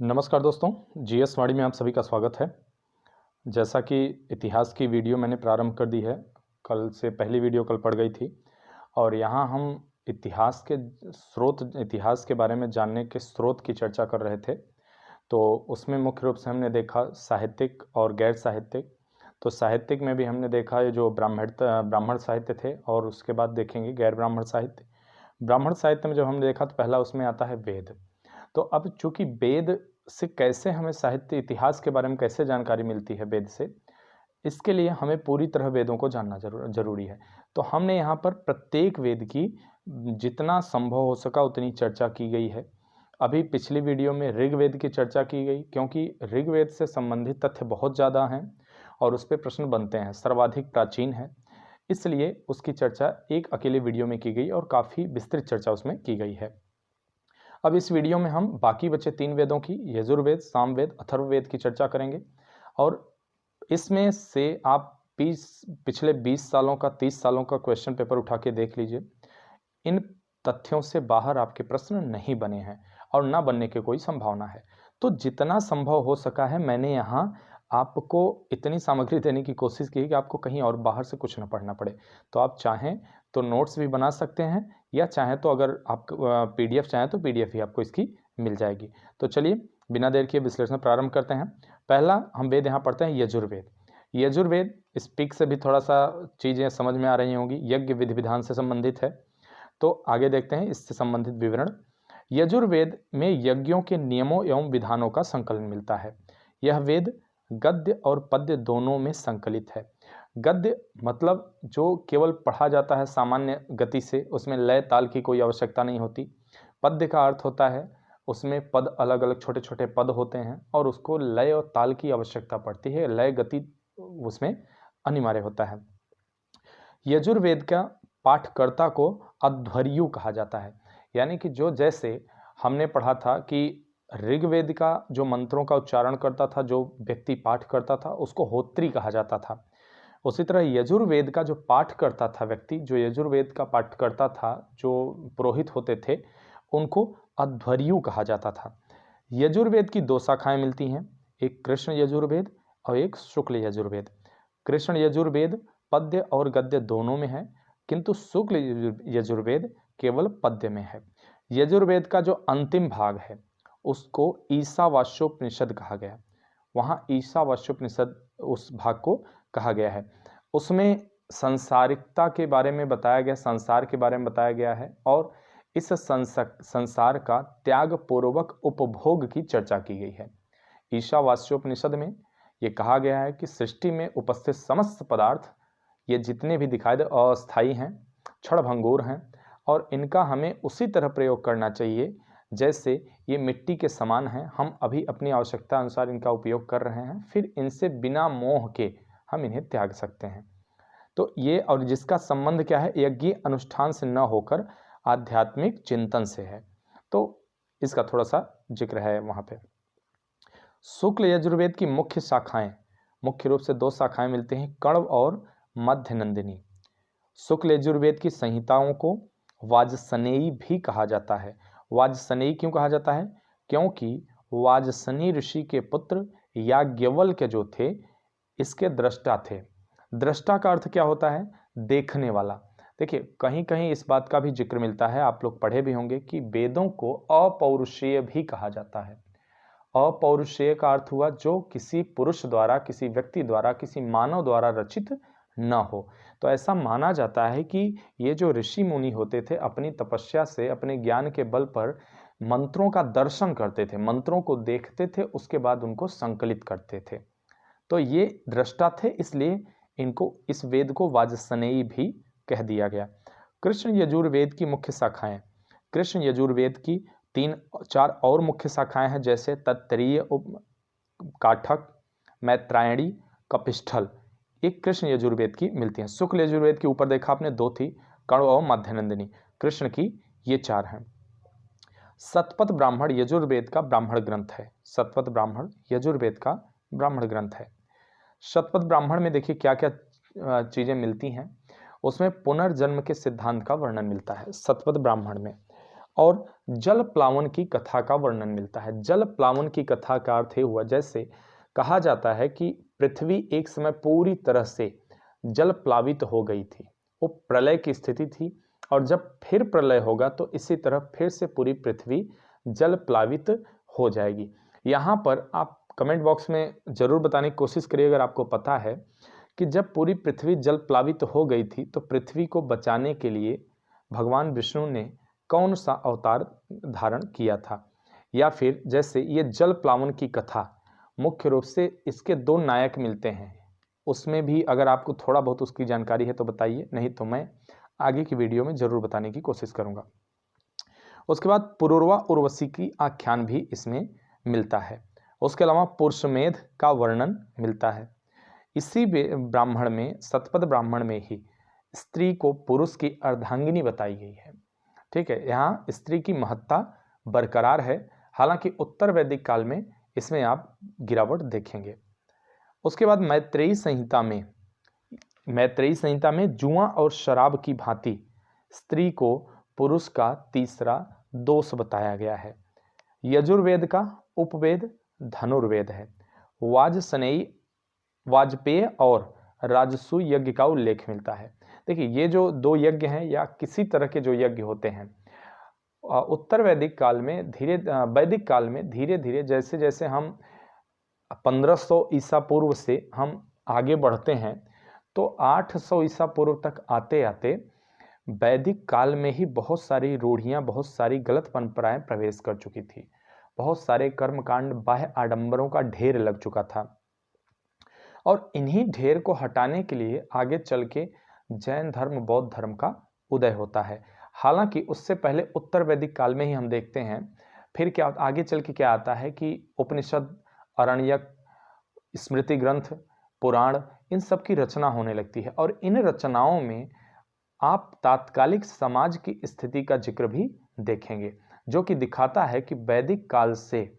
नमस्कार दोस्तों, जीएस वाणी में आप सभी का स्वागत है। जैसा कि इतिहास की वीडियो मैंने प्रारंभ कर दी है, कल से पहली वीडियो कल पड़ गई थी और यहाँ हम इतिहास के बारे में जानने के स्रोत की चर्चा कर रहे थे। तो उसमें मुख्य रूप से हमने देखा साहित्यिक और गैर साहित्यिक। तो साहित्यिक में भी हमने देखा ये जो ब्राह्मण साहित्य थे और उसके बाद देखेंगे गैर ब्राह्मण साहित्य। ब्राह्मण साहित्य में जब हमने देखा तो पहला उसमें आता है वेद। तो अब चूंकि वेद से कैसे हमें साहित्य इतिहास के बारे में कैसे जानकारी मिलती है वेद से, इसके लिए हमें पूरी तरह वेदों को जानना जरूरी है। तो हमने यहाँ पर प्रत्येक वेद की जितना संभव हो सका उतनी चर्चा की गई है। अभी पिछली वीडियो में ऋग्वेद की चर्चा की गई, क्योंकि ऋग्वेद से संबंधित तथ्य बहुत ज़्यादा हैं और उस पर प्रश्न बनते हैं, सर्वाधिक प्राचीन है, इसलिए उसकी चर्चा एक अकेले वीडियो में की गई और काफ़ी विस्तृत चर्चा उसमें की गई है। अब इस वीडियो में हम बाकी बचे 3 वेदों की, यजुर्वेद, सामवेद, अथर्ववेद की चर्चा करेंगे और इसमें से आप पिछले 20 सालों का 30 सालों का क्वेश्चन पेपर उठा के देख लीजिए। इन तथ्यों से बाहर आपके प्रश्न नहीं बने हैं और ना बनने की कोई संभावना है। तो जितना संभव हो सका है मैंने यहाँ आपको इतनी सामग्री देने की कोशिश की कि आपको कहीं और बाहर से कुछ ना पढ़ना पड़े। तो आप चाहें तो नोट्स भी बना सकते हैं, या चाहें तो अगर आप पीडीएफ चाहें तो पीडीएफ भी आपको इसकी मिल जाएगी। तो चलिए बिना देर किए विश्लेषण प्रारंभ करते हैं। पहला हम वेद यहाँ पढ़ते हैं यजुर्वेद। यजुर्वेद, इस पिक से भी थोड़ा सा चीज़ें समझ में आ रही होंगी, यज्ञ विधि विधान से संबंधित है। तो आगे देखते हैं इससे संबंधित विवरण। यजुर्वेद में यज्ञों के नियमों एवं विधानों का संकलन मिलता है। यह वेद गद्य और पद्य दोनों में संकलित है। गद्य मतलब जो केवल पढ़ा जाता है सामान्य गति से, उसमें लय ताल की कोई आवश्यकता नहीं होती। पद्य का अर्थ होता है उसमें पद, अलग अलग छोटे छोटे पद होते हैं और उसको लय और ताल की आवश्यकता पड़ती है, लय गति उसमें अनिवार्य होता है। यजुर्वेद का पाठकर्ता को अध्वर्यु कहा जाता है, यानी कि जो, जैसे हमने पढ़ा था कि ऋग्वेद का जो मंत्रों का उच्चारण करता था, जो व्यक्ति पाठ करता था, उसको होत्री कहा जाता था। उसी तरह यजुर्वेद का जो पाठ करता था व्यक्ति, जो यजुर्वेद का पाठ करता था, जो पुरोहित होते थे, उनको अध्वर्यु कहा जाता था। यजुर्वेद की 2 शाखाएं मिलती हैं, एक कृष्ण यजुर्वेद और एक शुक्ल यजुर्वेद। कृष्ण यजुर्वेद पद्य और गद्य दोनों में है, किंतु शुक्ल यजुर्वेद केवल पद्य में है। यजुर्वेद का जो अंतिम भाग है उसको ईशावास्योपनिषद कहा गया। वहाँ ईशावास्योपनिषद उस भाग को कहा गया है। उसमें संसारिकता के बारे में बताया गया, संसार के बारे में बताया गया है और इस संसार का त्याग पूर्वक उपभोग की चर्चा की गई है। ईशावास्योपनिषद में ये कहा गया है कि सृष्टि में उपस्थित समस्त पदार्थ, ये जितने भी दिखाई दे, अस्थायी हैं, क्षणभंगुर हैं और इनका हमें उसी तरह प्रयोग करना चाहिए जैसे ये मिट्टी के समान हैं। हम अभी अपनी आवश्यकता अनुसार इनका उपयोग कर रहे हैं, फिर इनसे बिना मोह के हम इन्हें त्याग सकते हैं। तो ये, और जिसका संबंध क्या है, यज्ञ अनुष्ठान से न होकर आध्यात्मिक चिंतन से है। तो इसका थोड़ा सा जिक्र है वहाँ पे। शुक्ल यजुर्वेद की मुख्य शाखाएं, मुख्य रूप से 2 शाखाएं मिलती हैं, कण्व और मध्य नंदिनी। शुक्ल यजुर्वेद की संहिताओं को वाजसनेयी भी कहा जाता है। वाजसनेयी क्यों कहा जाता है? क्योंकि वाजसनेयी ऋषि के पुत्र याज्ञवल्क्य जो थे, इसके दृष्टा थे। दृष्टा का अर्थ क्या होता है? देखने वाला। देखिए, कहीं कहीं इस बात का भी जिक्र मिलता है, आप लोग पढ़े भी होंगे, कि वेदों को अपौरुषेय भी कहा जाता है। अपौरुषेय का अर्थ हुआ जो किसी पुरुष द्वारा, किसी व्यक्ति द्वारा, किसी मानव द्वारा रचित न हो। तो ऐसा माना जाता है कि ये जो ऋषि मुनि होते थे, अपनी तपस्या से, अपने ज्ञान के बल पर मंत्रों का दर्शन करते थे, मंत्रों को देखते थे, उसके बाद उनको संकलित करते थे। तो ये दृष्टा थे, इसलिए इनको, इस वेद को वाजसनेयी भी कह दिया गया। कृष्ण यजुर्वेद की मुख्य शाखाएं, कृष्ण यजुर्वेद की 3-4 और मुख्य शाखाएं हैं, जैसे तत्तरीय, काठक, मैत्रायणी, कपिष्ठल। एक कृष्ण यजुर्वेद की मिलती हैं। शुक्ल यजुर्वेद के ऊपर देखा आपने 2 थी, कण्व और मध्यनंदिनी। कृष्ण की ये 4 हैं। शतपथ ब्राह्मण यजुर्वेद का ब्राह्मण ग्रंथ है। शतपथ ब्राह्मण यजुर्वेद का ब्राह्मण ग्रंथ है। शतपथ ब्राह्मण में देखिए क्या क्या चीजें मिलती हैं। उसमें पुनर्जन्म के सिद्धांत का वर्णन मिलता है शतपथ ब्राह्मण में। और जल प्लावन की कथा का वर्णन मिलता है। जल प्लावन की कथा का अर्थ ये हुआ, जैसे कहा जाता है कि पृथ्वी एक समय पूरी तरह से जल प्लावित हो गई थी, वो प्रलय की स्थिति थी, और जब फिर प्रलय होगा तो इसी तरह फिर से पूरी पृथ्वी जल प्लावित हो जाएगी। यहाँ पर आप कमेंट बॉक्स में जरूर बताने की कोशिश करिए अगर आपको पता है कि जब पूरी पृथ्वी जल प्लावित हो गई थी तो पृथ्वी को बचाने के लिए भगवान विष्णु ने कौन सा अवतार धारण किया था। या फिर जैसे ये जल प्लावन की कथा, मुख्य रूप से इसके दो नायक मिलते हैं, उसमें भी अगर आपको थोड़ा बहुत उसकी जानकारी है तो बताइए, नहीं तो मैं आगे की वीडियो में जरूर बताने की कोशिश करूंगा। उसके बाद पुरुरवा उर्वशी की आख्यान भी इसमें मिलता है। उसके अलावा पुरुषमेध का वर्णन मिलता है। इसी ब्राह्मण में, सतपथ ब्राह्मण में ही स्त्री को पुरुष की अर्धांगिनी बताई गई है। ठीक है, यहाँ स्त्री की महत्ता बरकरार है, हालांकि उत्तर वैदिक काल में इसमें आप गिरावट देखेंगे। उसके बाद मैत्रेयी संहिता में जुआ और शराब की भांति स्त्री को पुरुष का तीसरा दोष बताया गया है। यजुर्वेद का उपवेद धनुर्वेद है। वाजपेय और राजसु यज्ञ का उल्लेख मिलता है। देखिए, ये जो दो यज्ञ हैं या किसी तरह के जो यज्ञ होते हैं, उत्तर वैदिक काल में वैदिक काल में धीरे धीरे जैसे जैसे हम 1500 ईसा पूर्व से हम आगे बढ़ते हैं तो 800 ईसा पूर्व तक आते आते वैदिक काल में ही बहुत सारी रूढ़ियां, बहुत सारी गलत परंपराएं प्रवेश कर चुकी थी। बहुत सारे कर्मकांड, बाह्य आडंबरों का ढेर लग चुका था, और इन्हीं ढेर को हटाने के लिए आगे चल के जैन धर्म, बौद्ध धर्म का उदय होता है। हालांकि उससे पहले उत्तर वैदिक काल में ही हम देखते हैं, फिर क्या आगे चल के क्या आता है कि उपनिषद, अरण्यक, स्मृति ग्रंथ, पुराण, इन सब की रचना होने लगती है, और इन रचनाओं में आप तात्कालिक समाज की स्थिति का जिक्र भी देखेंगे, जो कि दिखाता है कि वैदिक काल से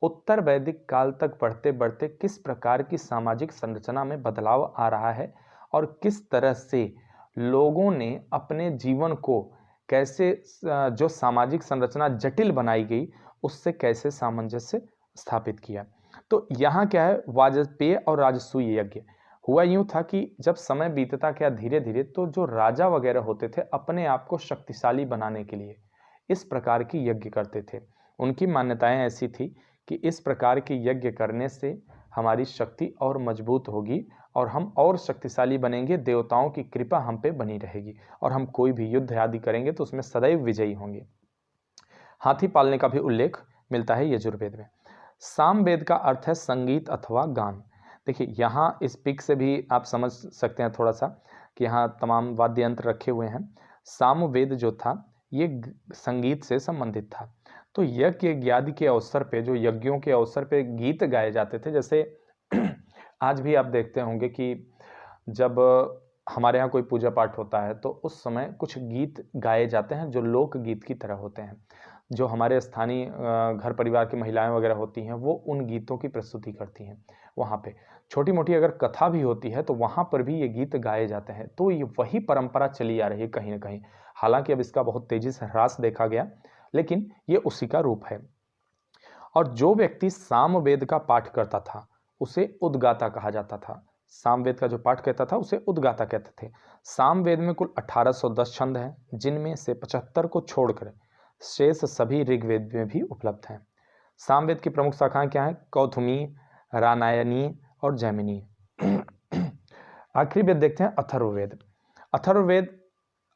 उत्तर वैदिक काल तक बढ़ते बढ़ते किस प्रकार की सामाजिक संरचना में बदलाव आ रहा है, और किस तरह से लोगों ने अपने जीवन को कैसे, जो सामाजिक संरचना जटिल बनाई गई, उससे कैसे सामंजस्य स्थापित किया। तो यहाँ क्या है, वाजपेय और राजसूय यज्ञ हुआ यूं था कि जब समय बीतता क्या धीरे धीरे, तो जो राजा वगैरह होते थे अपने आप को शक्तिशाली बनाने के लिए इस प्रकार की यज्ञ करते थे। उनकी मान्यताएं ऐसी थी कि इस प्रकार के यज्ञ करने से हमारी शक्ति और मजबूत होगी और हम और शक्तिशाली बनेंगे, देवताओं की कृपा हम पे बनी रहेगी, और हम कोई भी युद्ध आदि करेंगे तो उसमें सदैव विजयी होंगे। हाथी पालने का भी उल्लेख मिलता है यजुर्वेद में। सामवेद का अर्थ है संगीत अथवा गान। देखिए, यहाँ इस पिक से भी आप समझ सकते हैं थोड़ा सा कि यहाँ तमाम वाद्य यंत्र रखे हुए हैं। सामवेद जो था ये संगीत से संबंधित था। तो यज्ञ आदि के अवसर पे, जो यज्ञों के अवसर पे गीत गाए जाते थे, जैसे आज भी आप देखते होंगे कि जब हमारे यहाँ कोई पूजा पाठ होता है तो उस समय कुछ गीत गाए जाते हैं जो लोक गीत की तरह होते हैं। जो हमारे स्थानीय घर परिवार की महिलाएं वगैरह होती हैं वो उन गीतों की प्रस्तुति करती हैं। वहाँ पे छोटी मोटी अगर कथा भी होती है तो वहाँ पर भी ये गीत गाए जाते हैं। तो ये वही परंपरा चली आ रही है कहीं ना कहीं। हालांकि अब इसका बहुत तेजी से ह्रास देखा गया, लेकिन ये उसी का रूप है। और जो व्यक्ति सामवेद का पाठ करता था उसे उद्गाता कहा जाता था। सामवेद का जो पाठ कहता था उसे उद्गाता कहते थे। सामवेद में कुल 1810 छंद हैं, जिनमें से 75 को छोड़कर शेष सभी ऋग्वेद में भी उपलब्ध हैं। सामवेद की प्रमुख शाखाएं क्या हैं? कौथुमी, रानायनी और जैमिनी। आखिरी वेद देखते हैं अथर्ववेद। अथर्ववेद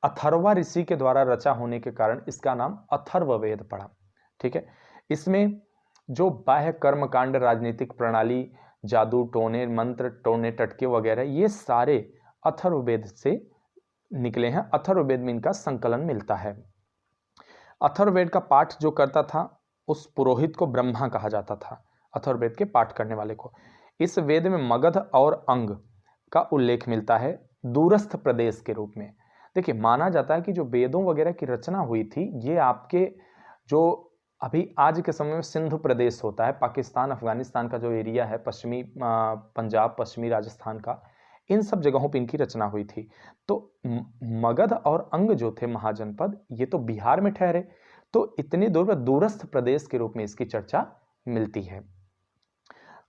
अथर्वा ऋषि के द्वारा रचा होने के कारण इसका नाम अथर्ववेद पड़ा। ठीक है, इसमें जो बाह्य कर्म कांड, राजनीतिक प्रणाली, जादू टोने, मंत्र टोने टटके वगैरह, ये सारे अथर्ववेद से निकले हैं। अथर्ववेद में इनका संकलन मिलता है। अथर्ववेद का पाठ जो करता था उस पुरोहित को ब्रह्मा कहा जाता था, अथर्ववेद के पाठ करने वाले को। इस वेद में मगध और अंग का उल्लेख मिलता है दूरस्थ प्रदेश के रूप में। देखिए, माना जाता है कि जो वेदों वगैरह की रचना हुई थी ये आपके जो अभी आज के समय में सिंधु प्रदेश होता है, पाकिस्तान अफगानिस्तान का जो एरिया है, पश्चिमी पंजाब, पश्चिमी राजस्थान का, इन सब जगहों पर इनकी रचना हुई थी। तो मगध और अंग जो थे महाजनपद, ये तो बिहार में ठहरे। तो इतनी दूर दूरस्थ प्रदेश के रूप में इसकी चर्चा मिलती है।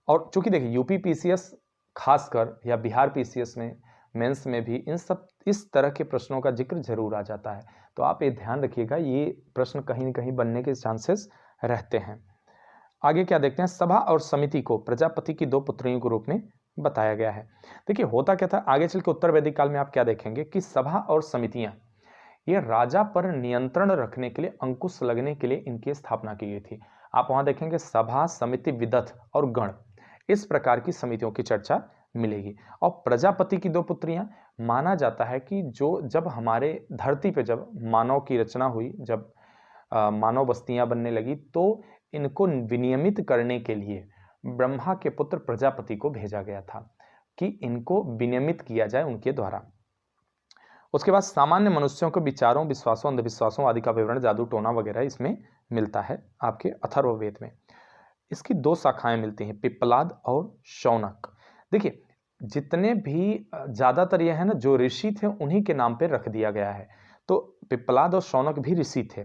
और चूंकि देखिए यूपी पीसीएस खासकर या बिहार पीसीएस में मेंस में भी इस तरह के प्रश्नों का जिक्र जरूर आ जाता है, तो आप ये ध्यान रखिएगा, ये प्रश्न कहीं न कहीं बनने के चांसेस रहते हैं। आगे क्या देखते हैं, सभा और समिति को प्रजापति की 2 पुत्रियों के रूप में बताया गया है। देखिए होता क्या था, आगे चल के उत्तर वैदिक काल में आप क्या देखेंगे कि सभा और समितियां ये राजा पर नियंत्रण रखने के लिए, अंकुश लगने के लिए इनकी स्थापना की गई थी। आप वहां देखेंगे सभा, समिति, विदथ और गण, इस प्रकार की समितियों की चर्चा मिलेगी। और प्रजापति की 2 पुत्रियां, माना जाता है कि जब हमारे धरती पे जब मानव की रचना हुई, जब मानव बस्तियां बनने लगी, तो इनको विनियमित करने के लिए ब्रह्मा के पुत्र प्रजापति को भेजा गया था कि इनको विनियमित किया जाए उनके द्वारा। उसके बाद सामान्य मनुष्यों के विचारों, विश्वासों, अंधविश्वासों आदि का विवरण, जादू टोना वगैरह इसमें मिलता है आपके अथर्ववेद में। इसकी 2 शाखाएं मिलती हैं, पिप्पलाद और शौनक। देखिए जितने भी ज्यादातर यह है ना, जो ऋषि थे उन्हीं के नाम पे रख दिया गया है, तो पिप्पलाद और शौनक भी ऋषि थे।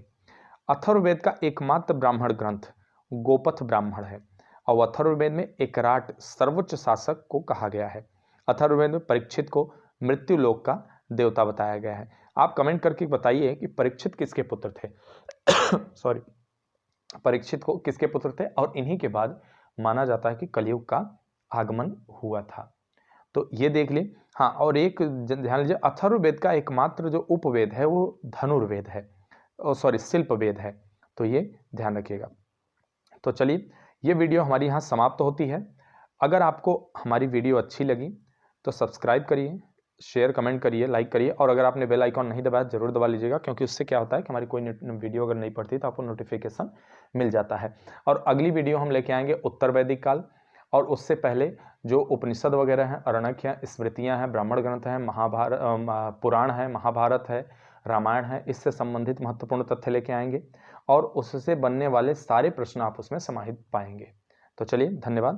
अथर्ववेद का एकमात्र ब्राह्मण ग्रंथ गोपथ ब्राह्मण है, और अथर्ववेद में एकराट सर्वोच्च शासक को कहा गया है। अथर्ववेद में परीक्षित को मृत्यु लोक का देवता बताया गया है। आप कमेंट करके बताइए कि परीक्षित किसके पुत्र थे सॉरी, परीक्षित को किसके पुत्र थे, और इन्हीं के बाद माना जाता है कि कलयुग का आगमन हुआ था। तो ये देख ले। हाँ, और एक ध्यान लीजिए, अथर्ववेद का एकमात्र जो उपवेद है वो धनुर्वेद है, सॉरी शिल्प वेद है, तो ये ध्यान रखिएगा। तो चलिए, ये वीडियो हमारी यहाँ समाप्त होती है। अगर आपको हमारी वीडियो अच्छी लगी तो सब्सक्राइब करिए, शेयर, कमेंट करिए, लाइक करिए, और अगर आपने बेल आइकॉन नहीं दबाया जरूर दबा लीजिएगा, क्योंकि उससे क्या होता है कि हमारी कोई वीडियो अगर नहीं पड़ती तो आपको नोटिफिकेशन मिल जाता है। और अगली वीडियो हम लेके आएंगे उत्तर वैदिक काल, और उससे पहले जो उपनिषद वगैरह हैं, अरण्यक हैं, स्मृतियां हैं, ब्राह्मण ग्रंथ हैं, महाभारत पुराण है, महाभारत है, रामायण है, इससे संबंधित महत्वपूर्ण तथ्य लेके आएंगे, और उससे बनने वाले सारे प्रश्न आप उसमें समाहित पाएंगे। तो चलिए, धन्यवाद।